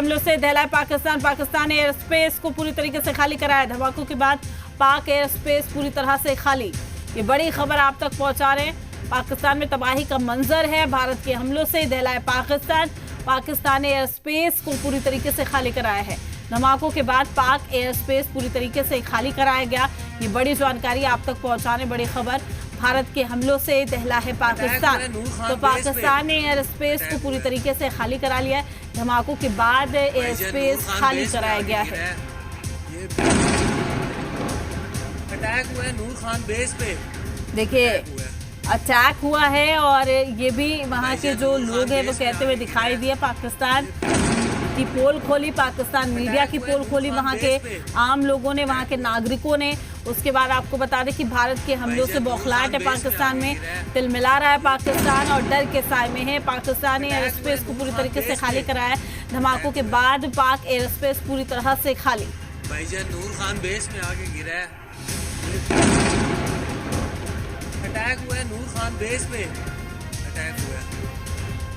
हमलों से दहलाए पाकिस्तान ने एयर स्पेस को पूरी तरीके से खाली कराया। धमाकों के बाद पाक एयर स्पेस पूरी तरह से खाली। ये बड़ी खबर आप तक पहुंचा रहे हैं। पाकिस्तान में तबाही का मंजर है। भारत के हमलों से दहलाए पाकिस्तान ने एयर स्पेस को पूरी तरीके से खाली कराया है। धमाकों के बाद पाक एयर स्पेस पूरी तरीके से खाली कराया गया। ये बड़ी जानकारी आप तक पहुंचाने बड़ी खबर। भारत के हमलों से दहला है पाकिस्तान, तो पाकिस्तान ने एयर स्पेस को पूरी तरीके से खाली करा लिया है। धमाकों के बाद एयर स्पेस खाली कराया गया है। अटैक हुआ है नूर खान बेस पे, देखिए अटैक हुआ है और ये भी वहाँ के जो लोग हैं वो कहते हुए दिखाई दिए। पाकिस्तान की पोल खोली, पाकिस्तान मीडिया की पोल खोली, वहाँ के आम लोगों ने, वहाँ के नागरिकों ने। उसके बाद आपको बता दें कि भारत के हमलों से बौखलाहट है पाकिस्तान में, तिलमिला रहा है पाकिस्तान और डर के साए में है। पाकिस्तान ने एयर स्पेस को पूरी तरीके से खाली कराया है। धमाकों के बाद पाक एयर स्पेस पूरी तरह से खाली। भाईजान नूर खान बेस में आके गिरा है। अटैक हुआ है नूर खान बेस पे, अटैक हुआ है।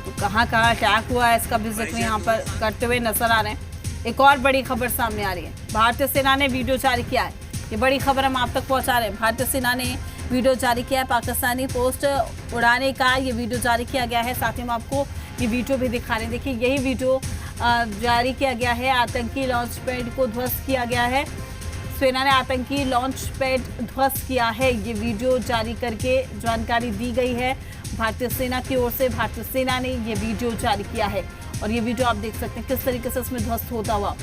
तो कहाँ अटैक हुआ है इसका भी जिक्र यहाँ पर करते हुए नजर आ रहे हैं। एक और बड़ी खबर सामने आ रही है। भारतीय सेना ने वीडियो जारी किया है। ये बड़ी खबर हम आप तक पहुंचा रहे हैं। भारतीय सेना ने वीडियो जारी किया है। पाकिस्तानी पोस्ट उड़ाने का ये वीडियो जारी किया गया है। साथ ही हम आपको ये वीडियो भी दिखा रहे हैं। देखिए यही वीडियो जारी किया गया है। आतंकी लॉन्च पैड को ध्वस्त किया गया है। सेना ने आतंकी लॉन्च पैड ध्वस्त किया है। ये वीडियो जारी करके जानकारी दी गई है भारतीय सेना की ओर से। भारतीय सेना ने ये वीडियो जारी किया है और ये वीडियो आप देख सकते हैं किस तरीके से इसमें ध्वस्त होता हुआ,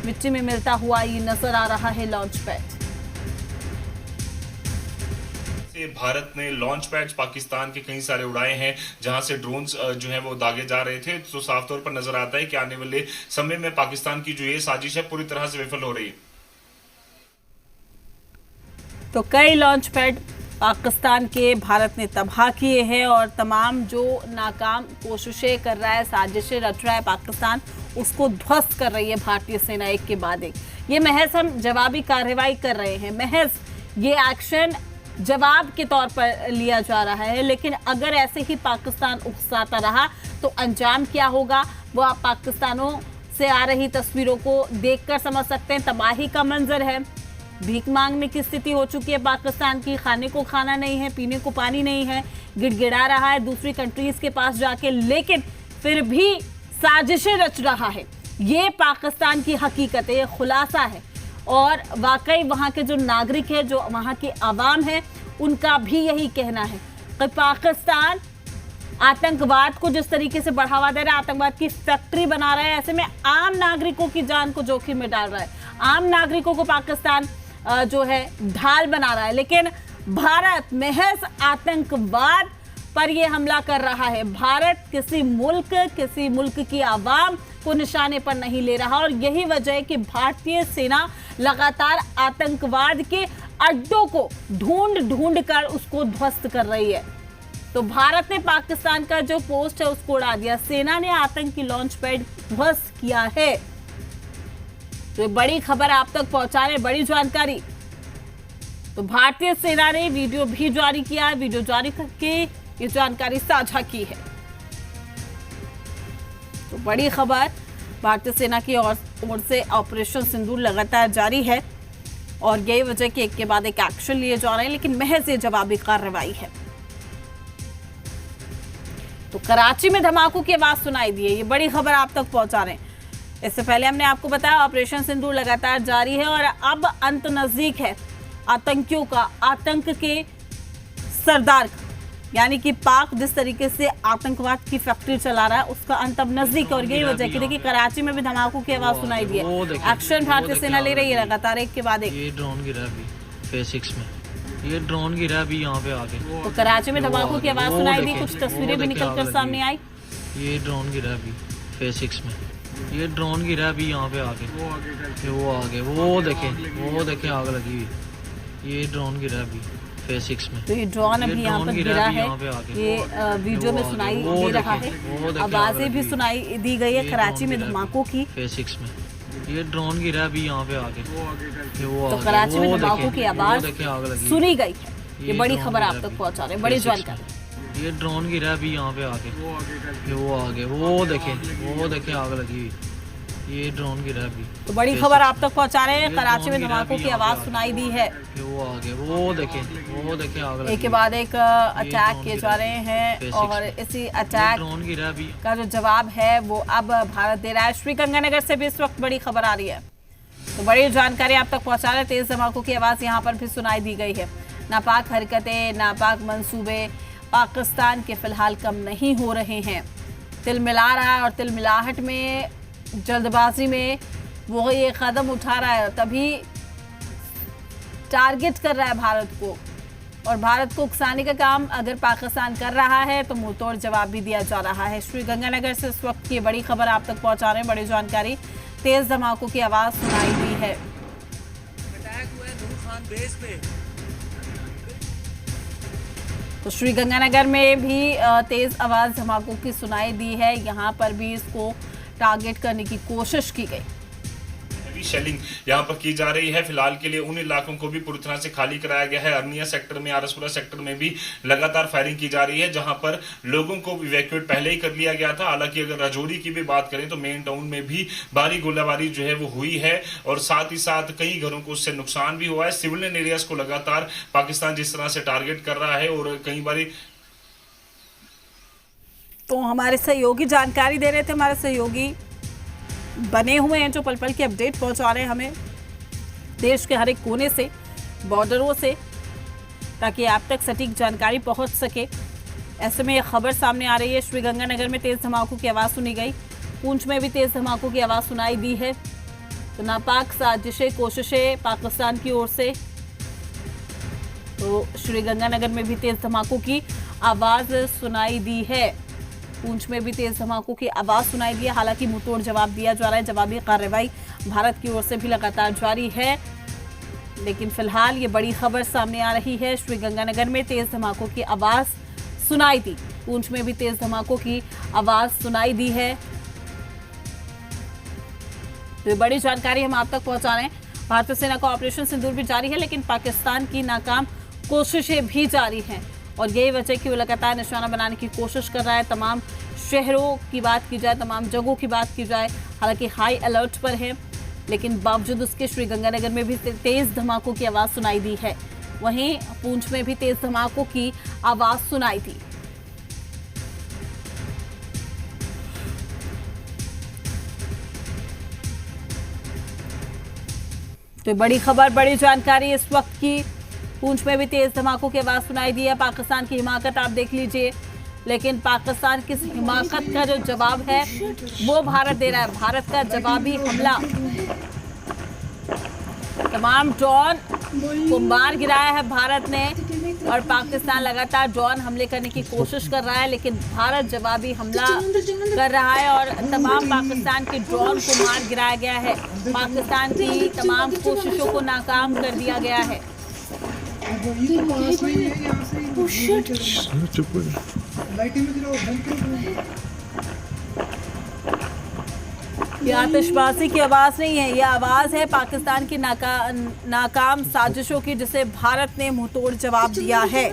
मिट्टी में मिलता हुआ ये नजर आ रहा है लॉन्च पैड। भारत ने लॉन्च पैड्स पाकिस्तान के कई सारे उड़ाए हैं जहां से ड्रोन्स जो है वो दागे जा रहे थे। तो साफ तौर पर नजर आता है कि आने वाले समय में पाकिस्तान की जो ये साजिश है पूरी तरह से विफल हो रही है। तो कई लॉन्च पैड पाकिस्तान के भारत ने तबाह किए हैं और तमाम जो नाकाम कोशिशें कर रहा है, साजिशें रच रहा है पाकिस्तान, उसको ध्वस्त कर रही है भारतीय सेना एक के बाद एक। ये महज हम जवाबी कार्रवाई कर रहे हैं, महज ये एक्शन जवाब के तौर पर लिया जा रहा है। लेकिन अगर ऐसे ही पाकिस्तान उकसाता रहा तो अंजाम क्या होगा वो आप पाकिस्तानों से आ रही तस्वीरों को देखकर समझ सकते हैं। तबाही का मंजर है, भीख मांगने की स्थिति हो चुकी है पाकिस्तान की। खाने को खाना नहीं है, पीने को पानी नहीं है, गिड़गिड़ा रहा है दूसरी कंट्रीज के पास जाके, लेकिन फिर भी साजिशें रच रहा है। ये पाकिस्तान की हकीकत है, ये खुलासा है। और वाकई वहाँ के जो नागरिक है, जो वहाँ के आवाम है, उनका भी यही कहना है कि पाकिस्तान आतंकवाद को जिस तरीके से बढ़ावा दे रहा है, आतंकवाद की फैक्ट्री बना रहा है, ऐसे में आम नागरिकों की जान को जोखिम में डाल रहा है। आम नागरिकों को पाकिस्तान जो है ढाल बना रहा है। लेकिन भारत महज आतंकवाद पर ये हमला कर रहा है। भारत किसी मुल्क की आवाम को निशाने पर नहीं ले रहा और यही वजह है कि भारतीय सेना लगातार आतंकवाद के अड्डों को ढूंढ कर उसको ध्वस्त कर रही है। तो भारत ने पाकिस्तान का जो पोस्ट है उसको उड़ा दिया। सेना ने आतंकी लॉन्च पैड ध्वस्त किया है। तो बड़ी खबर आप तक पहुंचा रहे, बड़ी जानकारी। तो भारतीय सेना ने वीडियो भी जारी किया है, वीडियो जारी करके ये जानकारी साझा की है। तो बड़ी खबर भारतीय सेना की ओर से ऑपरेशन सिंदूर लगातार जारी है और यही वजह कि एक के बाद एक एक्शन लिए जा रहे हैं, लेकिन महज ये जवाबी कार्रवाई है। तो कराची में धमाकों की आवाज सुनाई दी है, ये बड़ी खबर आप तक पहुंचा रहे हैं। इससे पहले हमने आपको बताया ऑपरेशन सिंदूर लगातार जारी है और अब अंत नजदीक है आतंकियों का, आतंक के सरदार का, यानी कि पाक जिस तरीके से आतंकवाद की फैक्ट्री चला रहा है उसका अंत अब नजदीक है। और यही वजह की देखिए कराची में भी धमाकों की आवाज सुनाई दी है। एक्शन भारतीय सेना ले रही है लगातार एक के बाद एक। ये ड्रोन गिरा भी फेज 6 में, ये ड्रोन गिरा भी यहाँ पे आके। तो कराची में धमाकों की आवाज सुनाई दी, कुछ तस्वीरें भी निकलकर सामने आई। ये ड्रोन गिरा भी फेज 6 में, ये ड्रोन गिरा भी यहाँ पे आके। वो आगे वो देखे आग लगी हुई। ये ड्रोन गिरा भी फेज 6 में। तो ये ड्रोन अभी यहाँ पर गिरा है, ये वीडियो में सुनाई दे रहा है, आवाजें भी सुनाई दी गई है कराची में धमाकों की। फेज 6 में ये ड्रोन गिरा भी यहाँ पे आके। तो कराची में धमाकों की आवाज सुनी गई है। ये बड़ी खबर आप तक पहुँचा रहे, बड़ी जानकारी। ये ड्रोन गिरा भी यहाँ पे आके। वो आगे वो देखे आग लगी हुई। ये ड्रोन गिरा अभी। तो बड़ी खबर आप तक पहुंचा रहे हैं। ये कराची में ड्रोन गिरा धमाकों अभी की यहाँ पे आवाज आगे। सुनाई दी है। वो आगे वो देखें आग लगी। एक के बाद एक अटैक ड्रोन किए गिरा जा रहे हैं Phase और 6 में। इसी ये अटैक ड्रोन गिरा अभी। का जो जवाब है वो अब भारत दे रहा है। श्रीगंगानगर से भी इस वक्त बड़ी खबर आ रही है, तो बड़ी जानकारी आप तक पहुंचा रहे। तेज धमाकों की आवाज यहां पर भी सुनाई दी गई है। नापाक हरकतें, नापाक मंसूबे पाकिस्तान के फिलहाल कम नहीं हो रहे हैं। तिल मिला रहा है और तिल मिलाहट में, जल्दबाजी में वो ये कदम उठा रहा है, तभी टारगेट कर रहा है भारत को। और भारत को उकसाने का काम अगर पाकिस्तान कर रहा है तो मुंहतोड़ जवाब भी दिया जा रहा है। श्रीगंगानगर से इस वक्त की बड़ी खबर आप तक पहुंचा रहे हैं, बड़ी जानकारी। तेज धमाकों की आवाज सुनाई दी है। अटैक हुआ है नूर खान बेस पे। तो श्रीगंगानगर में भी तेज आवाज धमाकों की सुनाई दी है। यहाँ पर भी इसको टारगेट करने की कोशिश की गई। हैवी शेलिंग यहाँ पर की जा रही है। फिलहाल के लिए उन इलाकों को भी पूरी तरह से खाली कराया गया है। अरनिया सेक्टर में, आरसपुरा सेक्टर में भी लगातार फायरिंग की जा रही है, जहां पर लोगों को इवैक्यूएट पहले ही कर लिया गया था। हालांकि अगर राजौरी की भी बात करें तो मेन टाउन में भी भारी गोलाबारी जो है वो हुई है और साथ ही साथ कई घरों को उससे नुकसान भी हुआ है। सिविलियन एरियाज को लगातार पाकिस्तान जिस तरह से टारगेट कर रहा है और कई बार तो हमारे सहयोगी जानकारी दे रहे थे, हमारे सहयोगी बने हुए हैं जो पल पल की अपडेट पहुंचा रहे हैं हमें देश के हर एक कोने से, बॉर्डरों से, ताकि आप तक सटीक जानकारी पहुंच सके। ऐसे में यह खबर सामने आ रही है। श्रीगंगानगर में तेज धमाकों की आवाज़ सुनी गई, पूंछ में भी तेज धमाकों की आवाज़ सुनाई दी है। तो नापाक साजिशें, कोशिशें पाकिस्तान की ओर से। तो श्रीगंगानगर में भी तेज धमाकों की आवाज़ सुनाई दी है, पूंछ में भी तेज धमाकों की आवाज सुनाई दी है। हालांकि मुंहतोड़ जवाब दिया जा रहा है। जवाबी कार्रवाई भारत की ओर से भी लगातार जारी है, लेकिन फिलहाल ये बड़ी खबर सामने आ रही है। श्रीगंगानगर में तेज धमाकों की आवाज सुनाई दी, पूंछ में भी तेज धमाकों की आवाज सुनाई दी है। तो ये बड़ी जानकारी हम आप तक पहुंचा रहे हैं। भारतीय सेना का ऑपरेशन सिंदूर भी जारी है, लेकिन पाकिस्तान की नाकाम कोशिशें भी जारी हैं और यही वजह कि वो लगातार निशाना बनाने की कोशिश कर रहा है। तमाम शहरों की बात की जाए, तमाम जगहों की बात की जाए, हालांकि हाई अलर्ट पर है, लेकिन बावजूद उसके श्रीगंगानगर में भी तेज धमाकों की आवाज़ सुनाई दी है। वहीं पूंछ में भी तेज धमाकों की आवाज़ सुनाई दी। तो बड़ी खबर, बड़ी जानकारी इस वक्त की। पूंछ में भी तेज धमाकों की आवाज सुनाई दी है। पाकिस्तान की हिमाकत आप देख लीजिए, लेकिन पाकिस्तान की हिमाकत का जो जवाब है वो भारत दे रहा है। भारत का जवाबी हमला, तमाम ड्रोन को मार गिराया है भारत ने और पाकिस्तान लगातार ड्रोन हमले करने की कोशिश कर रहा है, लेकिन भारत जवाबी हमला कर रहा है और तमाम पाकिस्तान के ड्रोन को मार गिराया गया है। पाकिस्तान की तमाम कोशिशों को नाकाम कर दिया गया है। ये आतिशबाजी की आवाज नहीं है, ये आवाज है पाकिस्तान की नाकाम साजिशों की, जिसे भारत ने मुंहतोड़ जवाब दिया है।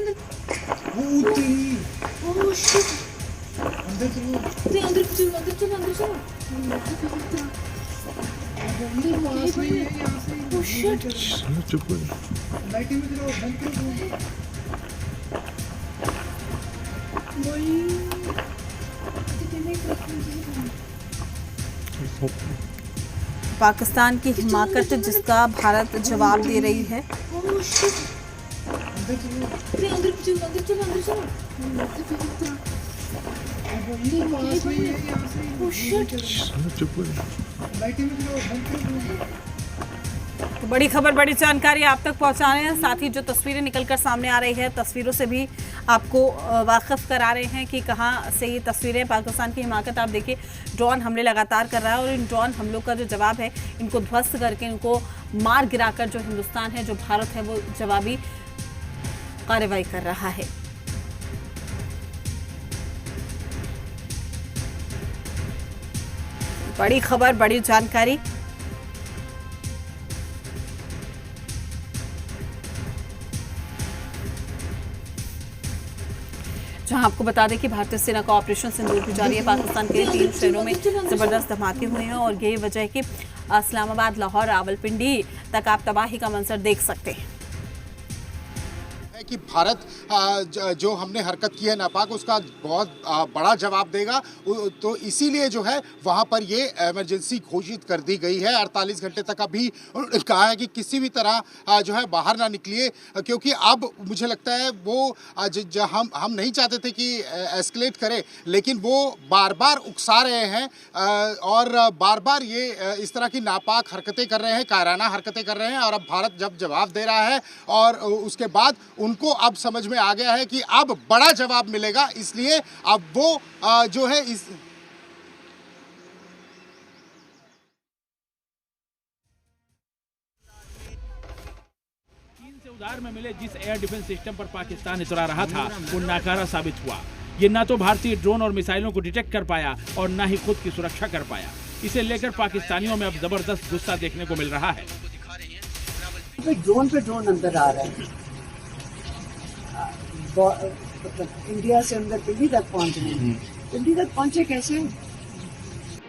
पाकिस्तान की हिमाकत जिसका भारत जवाब दे रही है। तो बड़ी खबर, बड़ी जानकारी आप तक पहुंचा रहे हैं। साथ ही जो तस्वीरें निकलकर सामने आ रही है, तस्वीरों से भी आपको वाकिफ करा रहे हैं कि कहां से ये तस्वीरें। पाकिस्तान की हिमाकत आप देखिए, ड्रोन हमले लगातार कर रहा है और इन ड्रोन हमलों का जो जवाब है, इनको ध्वस्त करके, इनको मार गिराकर जो हिंदुस्तान है, जो भारत है, वो जवाबी कार्रवाई कर रहा है। बड़ी खबर, बड़ी जानकारी। जहां जहां आपको बता दें कि भारतीय सेना का ऑपरेशन सिंदूर भी जारी है। पाकिस्तान के 3 शहरों में जबरदस्त धमाके हुए हैं और यही वजह है कि इस्लामाबाद, लाहौर, रावलपिंडी तक आप तबाही का मंजर देख सकते हैं कि भारत जो हमने हरकत की है नापाक, उसका बहुत बड़ा जवाब देगा। तो इसीलिए जो है वहाँ पर ये इमरजेंसी घोषित कर दी गई है। 48 घंटे तक अभी कहा है कि किसी भी तरह जो है बाहर ना निकलिए, क्योंकि अब मुझे लगता है वो हम नहीं चाहते थे कि एस्केलेट करे, लेकिन वो बार बार उकसा रहे हैं और बार बार ये इस तरह की नापाक हरकतें कर रहे हैं, कायराना हरकतें कर रहे हैं। और अब भारत जब जवाब दे रहा है और उसके बाद उनको अब समझ में आ गया है कि अब बड़ा जवाब मिलेगा, इसलिए अब वो जो है इस चीन से उधार में मिले जिस एयर डिफेंस सिस्टम पर पाकिस्तान इतरा रहा था वो नाकारा साबित हुआ। ये ना तो भारतीय ड्रोन और मिसाइलों को डिटेक्ट कर पाया और ना ही खुद की सुरक्षा कर पाया। इसे लेकर पाकिस्तानियों में अब जबरदस्त गुस्सा देखने को मिल रहा है। ड्रोन पे ड्रोन अंदर आ रहे हैं, इंडिया से अंदर दिल्ली तक पहुंच रहे हैं। दिल्ली तक पहुंचे कैसे?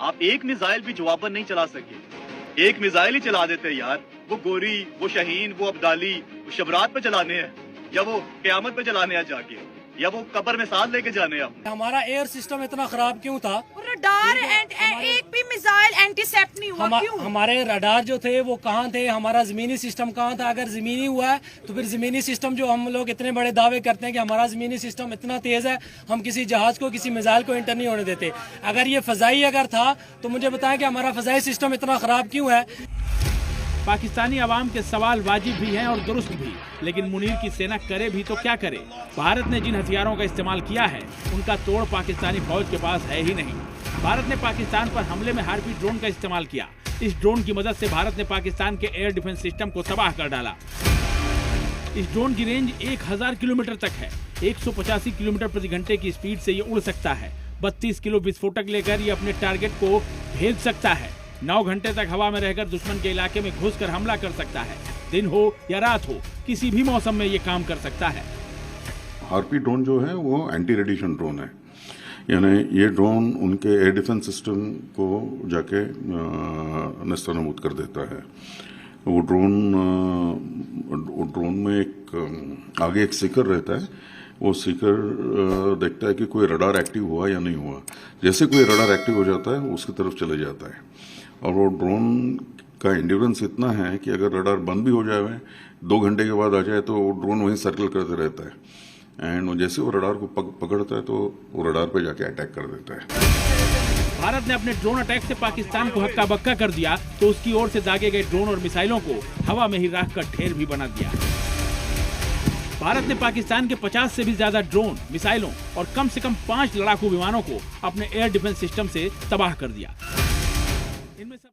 आप एक मिसाइल भी जवाबन नहीं चला सके। एक मिसाइल ही चला देते यार। वो गोरी, वो शहीन, वो अब्दाली, वो शबरात पे चलाने हैं, या वो क्यामत पे चलाने हैं जाके, या वो कब्र में साथ लेके जाने हैं। हमारा एयर सिस्टम इतना खराब क्यों था? रडार एक भी मिसाइल एंटीसेप्ट नहीं हुआ, क्यों? हमारे रडार जो थे वो कहाँ थे? हमारा जमीनी सिस्टम कहाँ था? अगर जमीनी हुआ है तो फिर जमीनी सिस्टम जो हम लोग इतने बड़े दावे करते हैं कि हमारा जमीनी सिस्टम इतना तेज है, हम किसी जहाज को, किसी मिसाइल को एंटर नहीं होने देते। अगर ये फजाई अगर था तो मुझे बताएं कि हमारा फजाई सिस्टम इतना खराब क्यों है? पाकिस्तानी अवाम के सवाल वाजिब भी हैं और दुरुस्त भी, लेकिन मुनीर की सेना करे भी तो क्या करे। भारत ने जिन हथियारों का इस्तेमाल किया है उनका तोड़ पाकिस्तानी फौज के पास है ही नहीं। भारत ने पाकिस्तान पर हमले में हार्पी ड्रोन का इस्तेमाल किया। इस ड्रोन की मदद से भारत ने पाकिस्तान के एयर डिफेंस सिस्टम को तबाह कर डाला। इस ड्रोन की रेंज 1000 किलोमीटर तक है। 185 किलोमीटर प्रति घंटे की स्पीड से ये उड़ सकता है। 32 किलो विस्फोटक लेकर ये अपने टारगेट को भेज सकता है। 9 घंटे तक हवा में रहकर दुश्मन के इलाके में घुसकर हमला कर सकता है। दिन हो या रात हो, किसी भी मौसम में ये काम कर सकता है। हार्पी ड्रोन जो है वो एंटी रेडिएशन ड्रोन है, यानी ये ड्रोन उनके एयर डिफेंस सिस्टम को जाके नस्तनाबूद कर देता है। वो ड्रोन में एक आगे एक सीकर रहता है। वो सीकर देखता है कि कोई रडार एक्टिव हुआ या नहीं हुआ। जैसे कोई रडार एक्टिव हो जाता है वो उसकी तरफ चले जाता है। और वो ड्रोन का एंड्योरेंस इतना है कि अगर रडार बंद भी हो जाए, 2 घंटे के बाद आ जाए, तो वो ड्रोन वहीं सर्कल करते रहता है। एंड जैसे वो रडार को पकड़ता है तो वो रडार पे जाके अटैक कर देता है। भारत ने अपने ड्रोन अटैक से पाकिस्तान को हक्का बक्का कर दिया तो उसकी ओर से दागे गए ड्रोन और मिसाइलों को हवा में ही राख कर ढेर भी बना दिया। भारत ने पाकिस्तान के 50 से भी ज्यादा ड्रोन, मिसाइलों और कम से कम 5 लड़ाकू विमानों को अपने एयर डिफेंस सिस्टम से तबाह कर दिया। इनमें सब